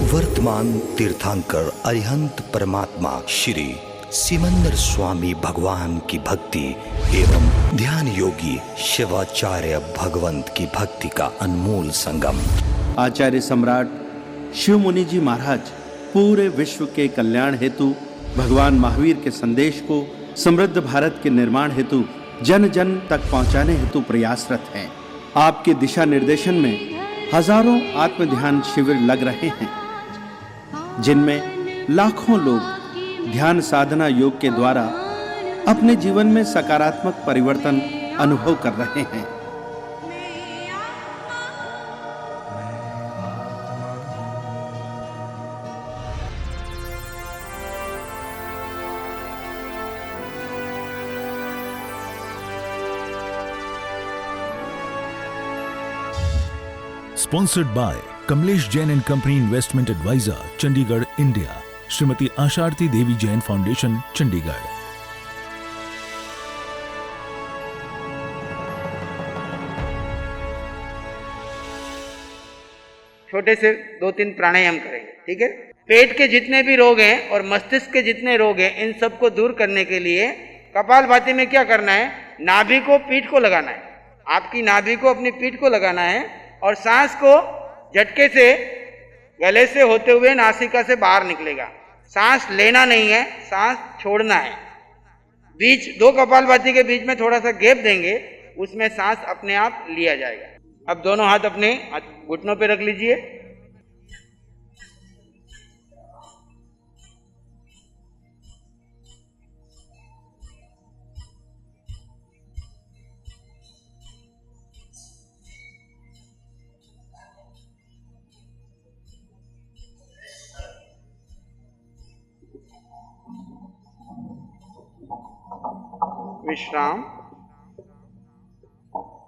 वर्तमान तीर्थंकर अरिहंत परमात्मा श्री सिमंदर स्वामी भगवान की भक्ति एवं ध्यान योगी शिवाचार्य भगवंत की भक्ति का अनमोल संगम। आचार्य सम्राट शिव मुनि जी महाराज पूरे विश्व के कल्याण हेतु भगवान महावीर के संदेश को समृद्ध भारत के निर्माण हेतु जन जन तक पहुंचाने हेतु प्रयासरत हैं। आपके दिशा निर्देशन में हजारों आत्म ध्यान शिविर लग रहे हैं, जिनमें लाखों लोग ध्यान साधना योग के द्वारा अपने जीवन में सकारात्मक परिवर्तन अनुभव कर रहे हैं। Sponsored by Kamlesh Jain and Company Investment Advisor, Chandigarh, India. Shrimati Asharati Devi Jain foundation, Chandigarh. छोटे से 2-3 प्राणायाम करेंगे, ठीक है। पेट के जितने भी रोग हैं और मस्तिष्क के जितने रोग हैं, इन सबको दूर करने के लिए कपालभाति में क्या करना है, नाभि को पीठ को लगाना है। आपकी नाभि को अपनी पीठ को लगाना है और सांस को झटके से गले से होते हुए नासिका से बाहर निकलेगा। सांस लेना नहीं है, सांस छोड़ना है। बीच दो कपालभाति के बीच में थोड़ा सा गैप देंगे, उसमें सांस अपने आप लिया जाएगा। अब दोनों हाथ अपने घुटनों पे रख लीजिए। विश्राम।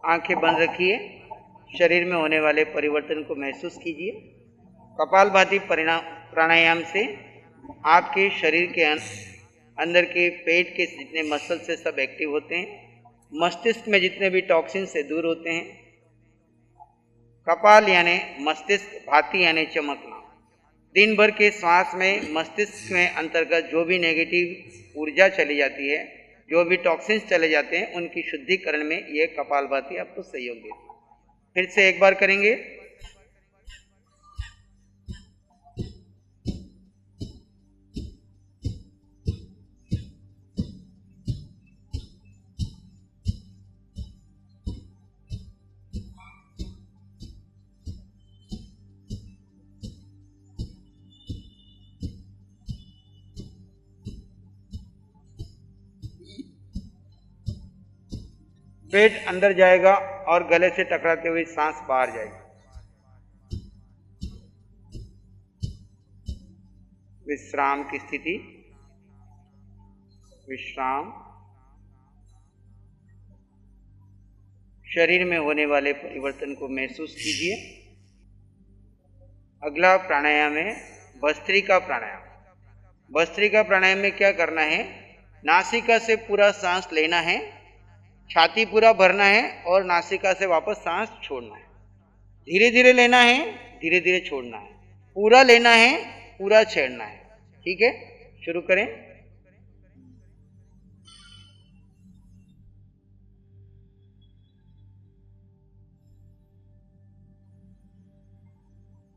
आंखें बंद रखिए। शरीर में होने वाले परिवर्तन को महसूस कीजिए। कपालभाति प्राणायाम से आपके शरीर के अंदर के पेट के जितने मसल से सब एक्टिव होते हैं, मस्तिष्क में जितने भी टॉक्सिन से दूर होते हैं। कपाल यानी मस्तिष्क, भाति यानी चमकना। दिन भर के श्वास में मस्तिष्क में अंतर्गत जो भी नेगेटिव ऊर्जा चली जाती है, जो भी टॉक्सिन्स चले जाते हैं, उनकी शुद्धिकरण में ये कपालभाति आपको सहयोग देती है। फिर से एक बार करेंगे। पेट अंदर जाएगा और गले से टकराते हुए सांस बाहर जाएगी। विश्राम की स्थिति। विश्राम। शरीर में होने वाले परिवर्तन को महसूस कीजिए। अगला प्राणायाम है भस्त्रिका प्राणायाम। भस्त्रिका प्राणायाम में क्या करना है, नासिका से पूरा सांस लेना है, छाती पूरा भरना है और नासिका से वापस सांस छोड़ना है। धीरे धीरे लेना है, धीरे धीरे छोड़ना है। पूरा लेना है, पूरा छेड़ना है। ठीक है, शुरू करें।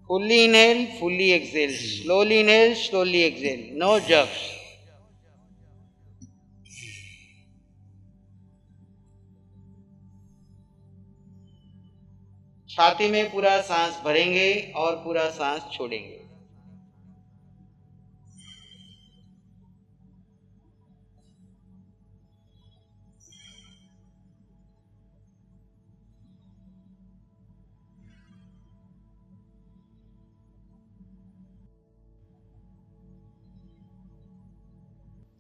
Fully inhale, fully exhale, slowly inhale, slowly exhale, no jerks. छाती में पूरा सांस भरेंगे और पूरा सांस छोड़ेंगे।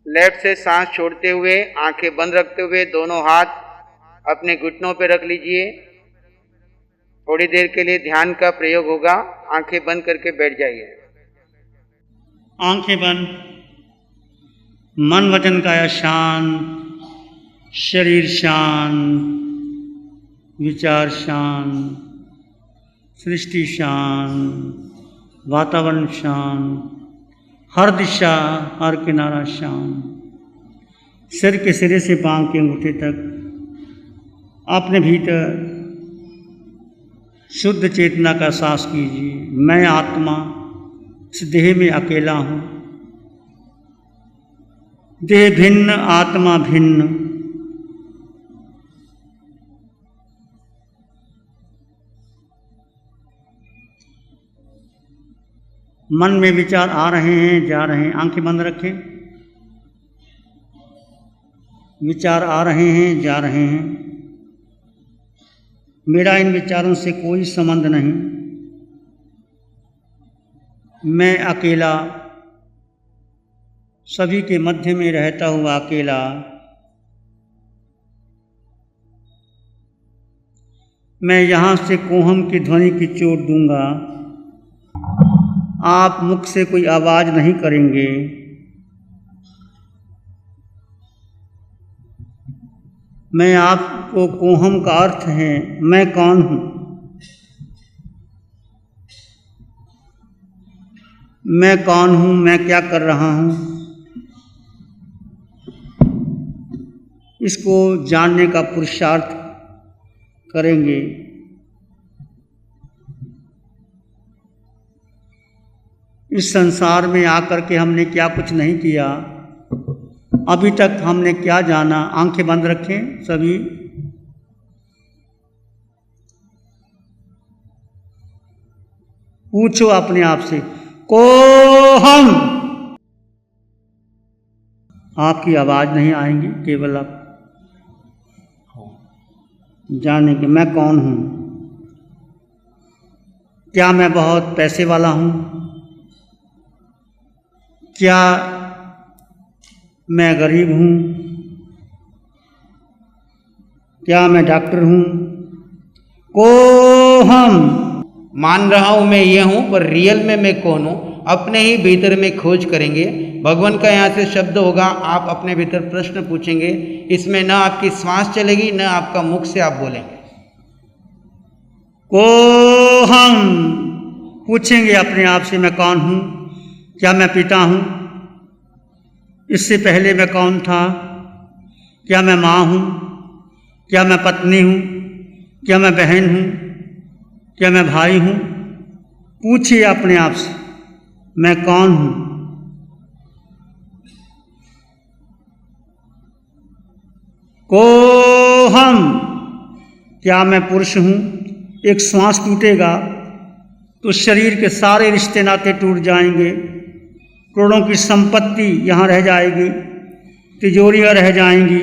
लेफ्ट से सांस छोड़ते हुए आंखें बंद रखते हुए दोनों हाथ अपने घुटनों पर रख लीजिए। थोड़ी देर के लिए ध्यान का प्रयोग होगा। आंखें बंद करके बैठ जाइए। आंखें बंद, मन वचन काया शांत, शरीर शांत, विचार शांत, सृष्टि शांत, वातावरण शांत, हर दिशा हर किनारा शांत। सिर के सिरे से पांव के अंगूठे तक अपने भीतर शुद्ध चेतना का एहसास कीजिए। मैं आत्मा इस देह में अकेला हूँ, देह भिन्न आत्मा भिन्न। मन में विचार आ रहे हैं जा रहे हैं, आंखें बंद रखें। विचार आ रहे हैं जा रहे हैं, मेरा इन विचारों से कोई संबंध नहीं। मैं अकेला, सभी के मध्य में रहता हुआ अकेला, मैं यहाँ से कोहम की ध्वनि की चोट दूंगा, आप मुख से कोई आवाज नहीं करेंगे। मैं आपको कोहम का अर्थ है मैं कौन हूँ, मैं कौन हूँ, मैं क्या कर रहा हूँ, इसको जानने का पुरुषार्थ करेंगे। इस संसार में आकर के हमने क्या कुछ नहीं किया, अभी तक हमने क्या जाना। आंखें बंद रखें सभी। पूछो अपने आप से, कोहम। आपकी आवाज नहीं आएगी, केवल आप जानेंगे मैं कौन हूं। क्या मैं बहुत पैसे वाला हूं? क्या मैं गरीब हूं? क्या मैं डॉक्टर हूं? कोहम। मान रहा हूं मैं ये हूं, पर रियल में मैं कौन हूं, अपने ही भीतर में खोज करेंगे। भगवान का यहाँ से शब्द होगा, आप अपने भीतर प्रश्न पूछेंगे। इसमें न आपकी श्वास चलेगी, न आपका मुख से आप बोलेंगे। कोहम। पूछेंगे अपने आप से मैं कौन हूं? क्या मैं पिता हूं? इससे पहले मैं कौन था? क्या मैं माँ हूं? क्या मैं पत्नी हूं? क्या मैं बहन हूं? क्या मैं भाई हूं? पूछिए अपने आप से मैं कौन हूं? कोहम। क्या मैं पुरुष हूं? एक श्वास टूटेगा तो शरीर के सारे रिश्ते नाते टूट जाएंगे, करोड़ों की संपत्ति यहाँ रह जाएगी, तिजोरियाँ रह जाएंगी।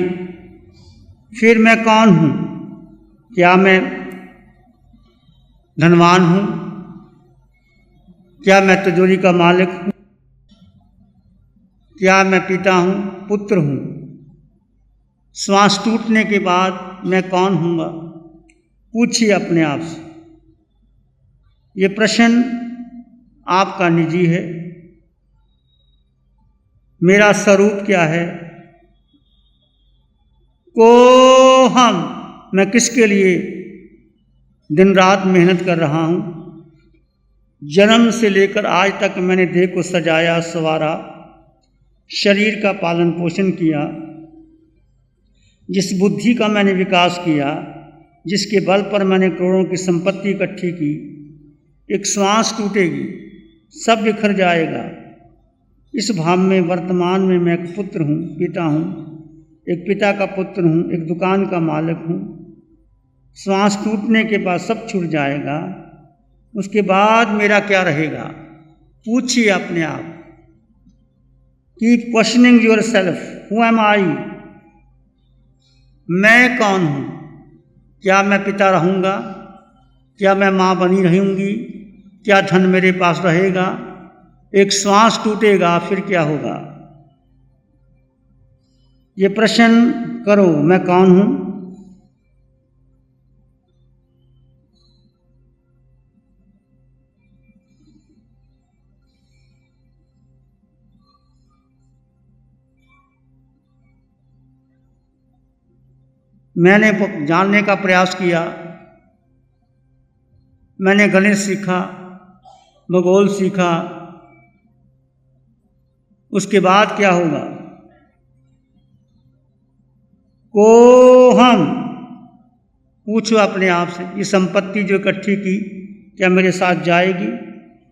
फिर मैं कौन हूँ? क्या मैं धनवान हूँ? क्या मैं तिजोरी का मालिक हूँ? क्या मैं पिता हूँ, पुत्र हूँ? श्वास टूटने के बाद मैं कौन हूँगा? पूछिए अपने आप से। ये प्रश्न आपका निजी है। मेरा स्वरूप क्या है? कोहम। मैं किसके लिए दिन रात मेहनत कर रहा हूँ? जन्म से लेकर आज तक मैंने देह को सजाया संवारा, शरीर का पालन पोषण किया, जिस बुद्धि का मैंने विकास किया, जिसके बल पर मैंने करोड़ों की संपत्ति इकट्ठी की, एक श्वास टूटेगी, सब बिखर जाएगा। इस भाव में वर्तमान में मैं एक पुत्र हूँ, पिता हूँ, एक पिता का पुत्र हूँ, एक दुकान का मालिक हूँ। श्वास टूटने के बाद सब छूट जाएगा। उसके बाद मेरा क्या रहेगा? पूछिए अपने आप। Keep questioning yourself, who am I? मैं कौन हूँ? क्या मैं पिता रहूँगा? क्या मैं माँ बनी रहूँगी? क्या धन मेरे पास रहेगा? एक श्वास टूटेगा, फिर क्या होगा? ये प्रश्न करो, मैं कौन हूँ? मैंने जानने का प्रयास किया, मैंने गणित सीखा, भूगोल सीखा, उसके बाद क्या होगा? को हम पूछो अपने आप से, ये संपत्ति जो इकट्ठी की क्या मेरे साथ जाएगी?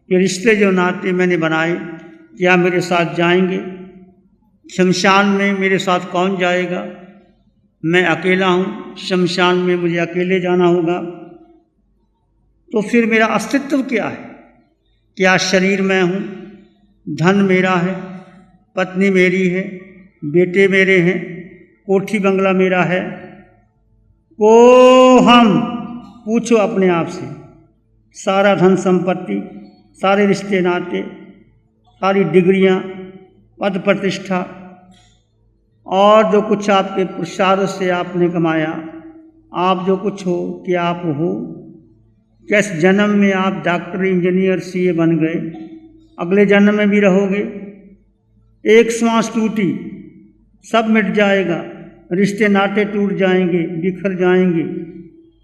ये रिश्ते जो नाते मैंने बनाए क्या मेरे साथ जाएंगे? शमशान में मेरे साथ कौन जाएगा? मैं अकेला हूँ, शमशान में मुझे अकेले जाना होगा। तो फिर मेरा अस्तित्व क्या है? क्या शरीर मैं हूँ? धन मेरा है, पत्नी मेरी है, बेटे मेरे हैं, कोठी बंगला मेरा है? को हम पूछो अपने आप से। सारा धन संपत्ति, सारे रिश्ते नाते, सारी डिग्रियां, पद प्रतिष्ठा और जो कुछ आपके पुरुषार्थ से आपने कमाया, आप जो कुछ हो, क्या आप हो? क्या इस जन्म में आप डॉक्टर, इंजीनियर, सीए बन गए, अगले जन्म में भी रहोगे? एक श्वास टूटी, सब मिट जाएगा, रिश्ते नाते टूट जाएंगे, बिखर जाएंगे।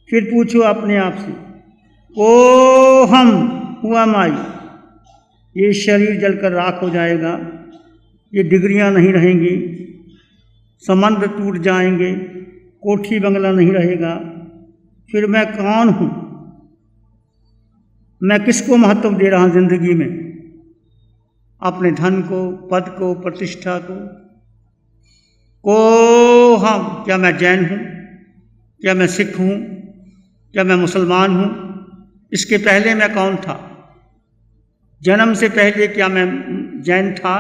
फिर पूछो अपने आप से, ओ हम हुआ माई, ये शरीर जलकर राख हो जाएगा, ये डिग्रियां नहीं रहेंगी, संबंध टूट जाएंगे, कोठी बंगला नहीं रहेगा। फिर मैं कौन हूँ? मैं किसको महत्व दे रहा हूँ जिंदगी में? अपने धन को, पद को, प्रतिष्ठा को हम, क्या मैं जैन हूँ? क्या मैं सिख हूँ? क्या मैं मुसलमान हूँ? इसके पहले मैं कौन था? जन्म से पहले क्या मैं जैन था?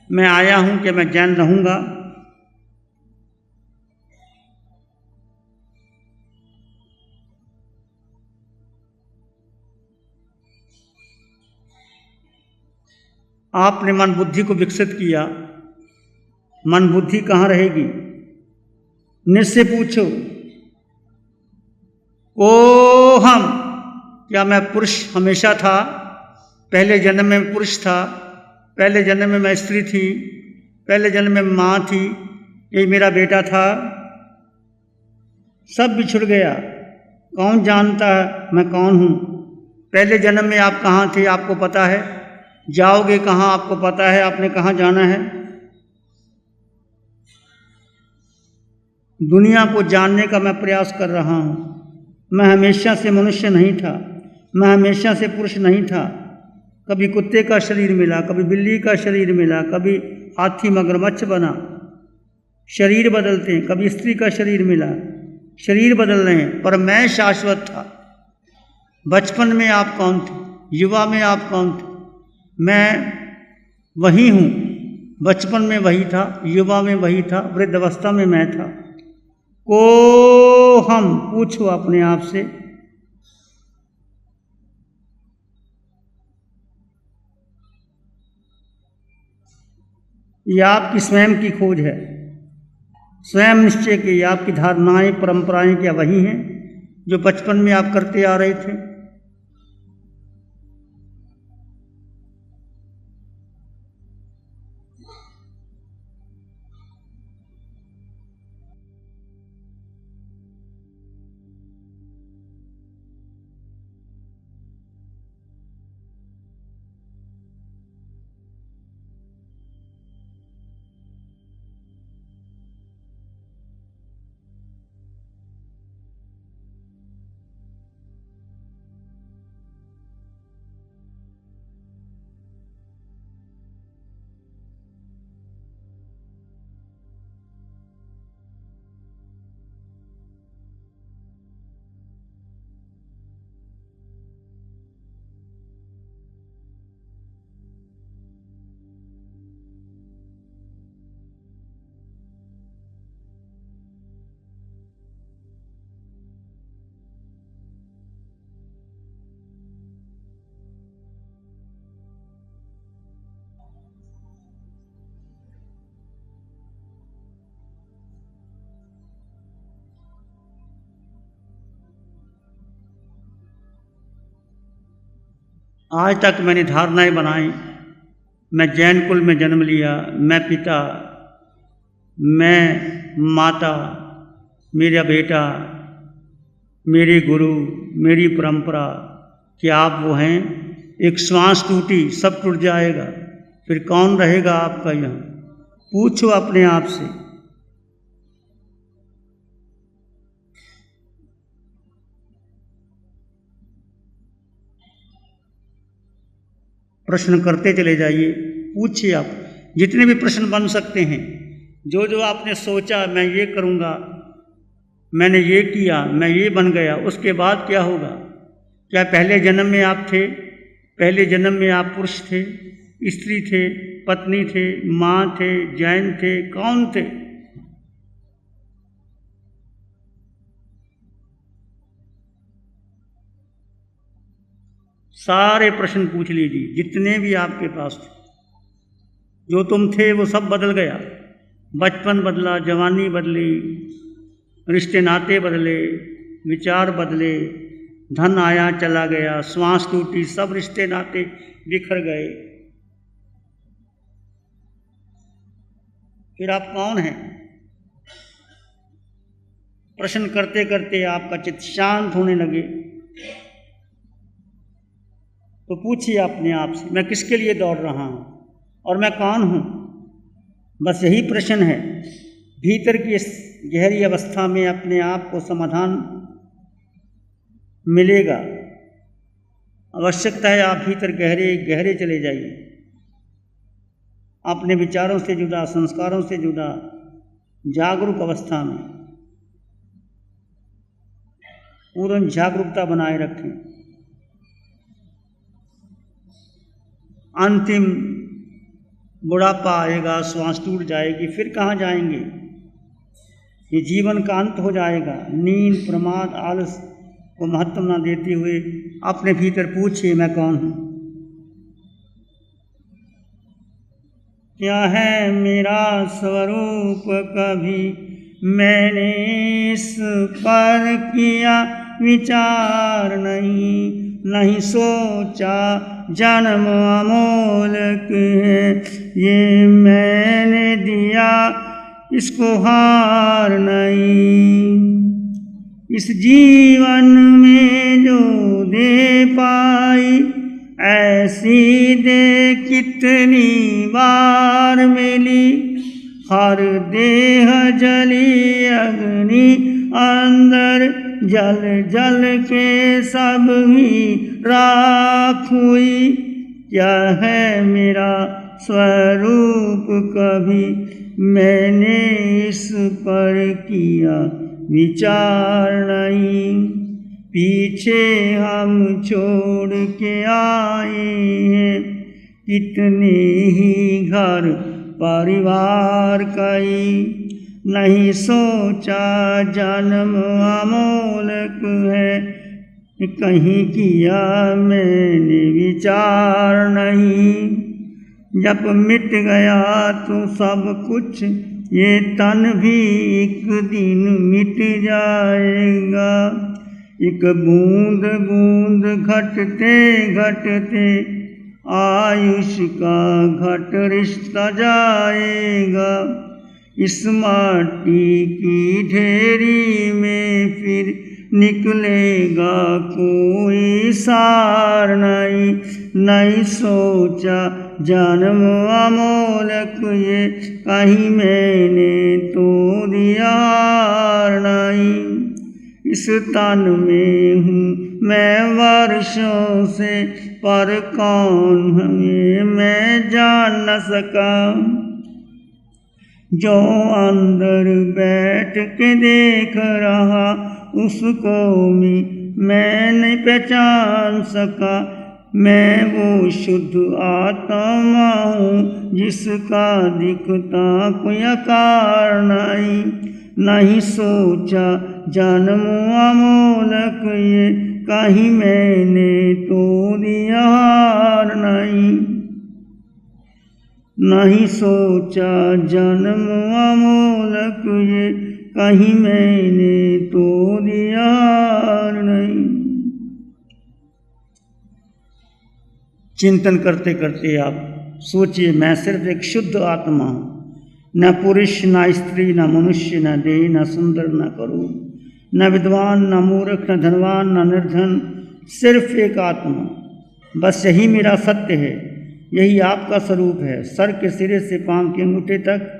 मैं आया हूँ, क्या मैं जैन रहूँगा? आपने मन बुद्धि को विकसित किया, मन बुद्धि कहाँ रहेगी? निज से पूछो, ओ हम, क्या मैं पुरुष हमेशा था? पहले जन्म में पुरुष था, पहले जन्म में मैं स्त्री थी, पहले जन्म में माँ थी, यही मेरा बेटा था। सब बिछुड़ गया, कौन जानता है मैं कौन हूँ? पहले जन्म में आप कहाँ थे आपको पता है? जाओगे कहाँ आपको पता है? आपने कहाँ जाना है? दुनिया को जानने का मैं प्रयास कर रहा हूँ। मैं हमेशा से मनुष्य नहीं था, मैं हमेशा से पुरुष नहीं था। कभी कुत्ते का शरीर मिला, कभी बिल्ली का शरीर मिला, कभी हाथी मगरमच्छ बना। शरीर बदलते हैं, कभी स्त्री का शरीर मिला, शरीर बदल रहे हैं, पर मैं शाश्वत था। बचपन में आप कौन थे? युवा में आप कौन थे? मैं वही हूँ। बचपन में वही था, युवा में वही था, वृद्धावस्था में मैं था। को हम पूछो अपने आप से। ये आपकी स्वयं की खोज है, स्वयं निश्चय की। आपकी धारणाएं, परंपराएं क्या वही हैं जो बचपन में आप करते आ रहे थे? आज तक मैंने धारणाएं बनाई। मैं जैन कुल में जन्म लिया, मैं पिता, मैं माता, मेरा बेटा, मेरे गुरु, मेरी परंपरा। क्या आप वो हैं? एक श्वास टूटी सब टूट जाएगा, फिर कौन रहेगा आपका यहाँ? पूछो अपने आप से। प्रश्न करते चले जाइए, पूछिए आप जितने भी प्रश्न बन सकते हैं। जो जो आपने सोचा मैं ये करूँगा, मैंने ये किया, मैं ये बन गया, उसके बाद क्या होगा? क्या पहले जन्म में आप थे? पहले जन्म में आप पुरुष थे, स्त्री थे, पत्नी थे, माँ थे, जैन थे, कौन थे? सारे प्रश्न पूछ लीजिए जितने भी आपके पास थे। जो तुम थे वो सब बदल गया। बचपन बदला, जवानी बदली, रिश्ते नाते बदले, विचार बदले, धन आया चला गया, श्वास टूटी, सब रिश्ते नाते बिखर गए। फिर आप कौन हैं? प्रश्न करते करते आपका चित्त शांत होने लगे तो पूछिए अपने आप से, मैं किसके लिए दौड़ रहा हूँ और मैं कौन हूँ? बस यही प्रश्न है। भीतर की इस गहरी अवस्था में अपने आप को समाधान मिलेगा। आवश्यकता है आप भीतर गहरे गहरे चले जाइए, अपने विचारों से जुदा, संस्कारों से जुदा, जागरूक अवस्था में पूर्ण जागरूकता बनाए रखें। अंतिम बुढ़ापा आएगा, श्वास टूट जाएगी, फिर कहाँ जाएंगे? ये जीवन का अंत हो जाएगा। नींद, प्रमाद, आलस को महत्व न देते हुए अपने भीतर पूछिए, मैं कौन हूँ? क्या है मेरा स्वरूप? कभी मैंने इस पर किया विचार नहीं सोचा। जन्म अमोलक है, ये मैंने दिया, इसको हार नहीं। इस जीवन में जो दे पाई, ऐसी दे कितनी बार मिली। हर देह जली अग्नि अंदर, जल जल के सब ही राख हुई। क्या है मेरा स्वरूप? कभी मैंने इस पर किया विचार नहीं। पीछे हम छोड़ के आए हैं कितने ही घर परिवार, कई नहीं सोचा जन्म अमोलक है। कहीं किया मैंने विचार नहीं। जब मिट गया तो सब कुछ, ये तन भी एक दिन मिट जाएगा। एक बूंद बूंद घटते घटते आयुष का घट रिश्ता जाएगा। इस माटी की ढेरी में फिर निकलेगा कोई सार नहीं सोचा जन्म अमोलक, ये कहीं मैंने तो दिया नहीं। इस तन में हूँ मैं वर्षों से, पर कौन है मैं जान न सका। जो अंदर बैठ के देख रहा, उसको मैं नहीं पहचान सका। मैं वो शुद्ध आत्मा हूँ जिसका दिखता कोई आकार नहीं सोचा जन्म अमोलक, ये कहीं मैंने तो दिया नहीं सोचा जन्म अमोलक, ये कहीं मैंने तो दिया नहीं। चिंतन करते करते आप सोचिए, मैं सिर्फ एक शुद्ध आत्मा हूँ। न पुरुष, न स्त्री, न मनुष्य, न देह, न सुंदर, न करूण, न विद्वान, न मूर्ख, न धनवान, न निर्धन, सिर्फ एक आत्मा बस यही मेरा सत्य है, यही आपका स्वरूप है। सर के सिरे से पांव के अंगूठे तक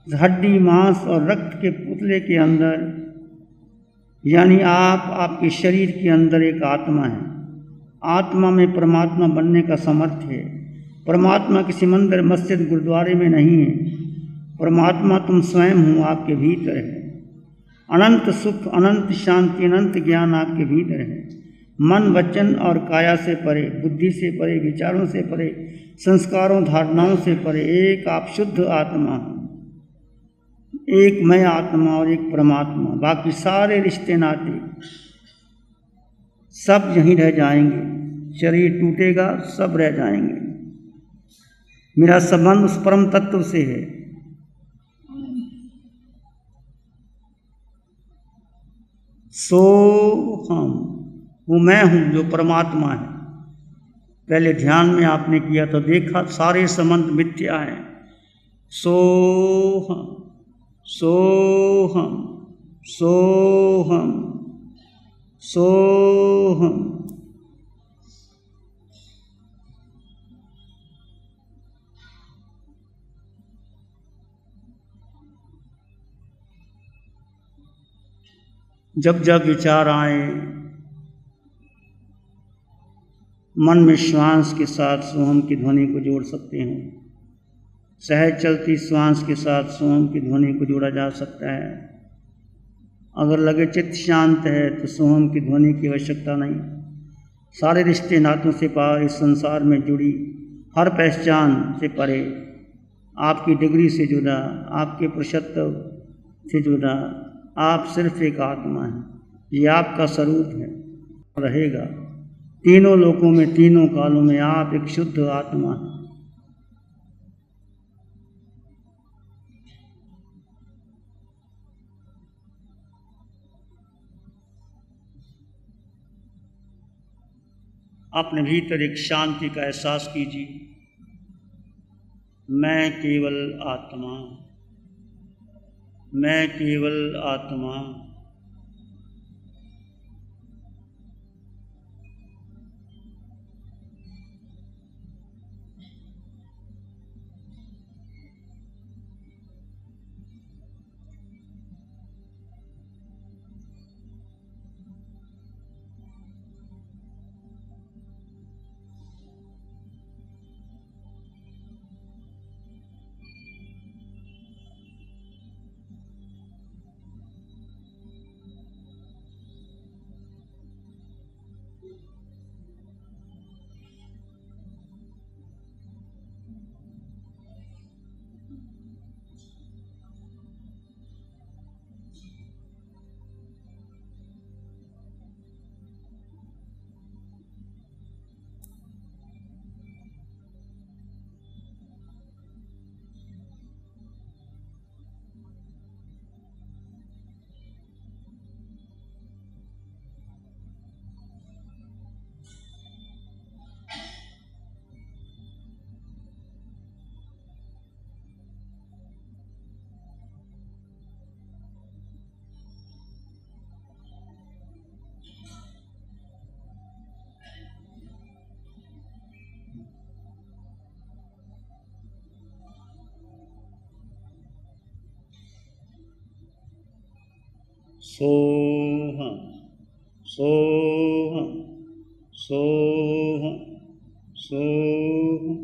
हड्डी, मांस और रक्त के पुतले के अंदर, यानी आपके शरीर के अंदर एक आत्मा है। आत्मा में परमात्मा बनने का सामर्थ्य है। परमात्मा किसी मंदिर, मस्जिद, गुरुद्वारे में नहीं है। परमात्मा तुम स्वयं हो, आपके भीतर है। अनंत सुख, अनंत शांति, अनंत ज्ञान आपके भीतर है। मन, वचन और काया से परे, बुद्धि से परे, विचारों से परे, संस्कारों, धारणाओं से परे एक आप शुद्ध आत्मा हो। एक मैं आत्मा और एक परमात्मा। बाकी सारे रिश्ते नाते सब यहीं रह जाएंगे। शरीर टूटेगा, सब रह जाएंगे। मेरा संबंध उस परम तत्व से है। सो हम, वो मैं हूँ जो परमात्मा है। पहले ध्यान में आपने किया तो देखा सारे संबंध मिथ्या हैं। सो हम, सो हम, सो हम, सो हम। जब जब विचार आए, मन में श्वास के साथ सोहम की ध्वनि को जोड़ सकते हैं। सहज चलती श्वास के साथ सोहम की ध्वनि को जोड़ा जा सकता है। अगर लगे चित्त शांत है तो सोहम की ध्वनि की आवश्यकता नहीं। सारे रिश्ते नातों से पार, इस संसार में जुड़ी हर पहचान से परे, आपकी डिग्री से जुड़ा, आपके पुरुषत्व से जुड़ा, आप सिर्फ एक आत्मा हैं। ये आपका स्वरूप है, रहेगा। तीनों लोकों में, तीनों कालों में आप एक शुद्ध आत्मा हैं। अपने भीतर एक शांति का एहसास कीजिए। मैं केवल आत्मा, मैं केवल आत्मा। सोहम, सोहम, सोहम, सोहम,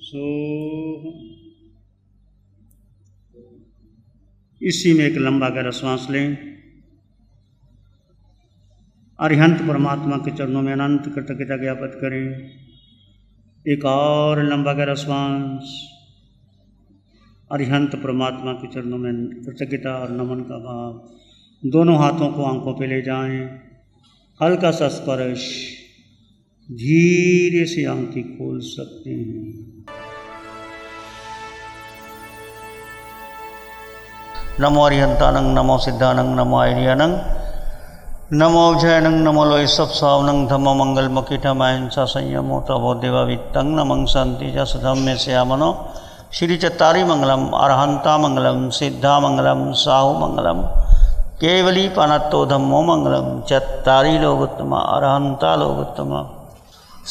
सोहम। इसी में एक लंबा गहरा श्वास लें। अरिहंत परमात्मा के चरणों में अनंत कृतज्ञता ज्ञापित करें। एक और लंबा गहरा श्वास। अरिहंत परमात्मा के चरणों में कृतज्ञता और नमन का भाव। दोनों हाथों को आंखों पे ले जाएं। हल्का सा स्पर्श, धीरे से आंखें खोल सकते हैं। नमो अरिहंतानंग, नमो सिद्धानंग, नमो आर्यानंग, नमो जयनंग, नमो लोय सब सावनंग, धम्म मंगल मकीठमायन सा संयमो तवो देवा वित्तंग, नमं शांति च सधम में श्यामनो श्री चत्तारी मंगलम, अरहंता मंगलम, सिद्धा मंगलम, साहु मंगलम, केवली पानत्तो धम्मो मंगलम, चत्तारी लोकोत्तमा, अरहंता लोकोत्तमा।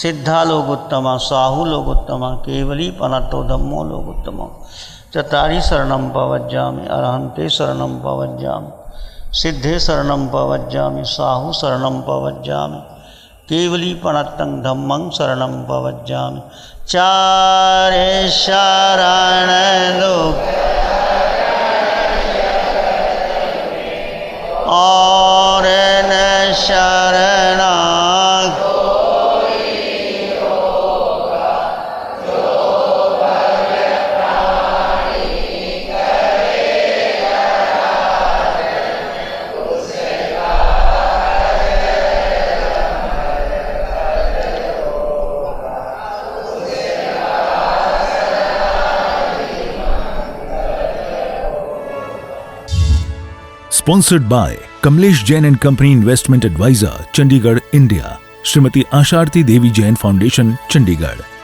सिद्धा लोगोत्तमा साहू लोगोत्तमा केवली पनतो धम्मो लोगोत्तमा चतारी शरणम पवज्जामि अरहंते शरणम पवज्जामि सिद्धे शरणम पवज्जामि साहू शरणम पवज्जामि केवली पनतं धम्मं शरणम पवज्जामि चारे शरण लोक और न शरणा Sponsored by Kamlesh Jain and Company Investment Advisor, Chandigarh, India. Shrimati Asharti Devi Jain Foundation, Chandigarh.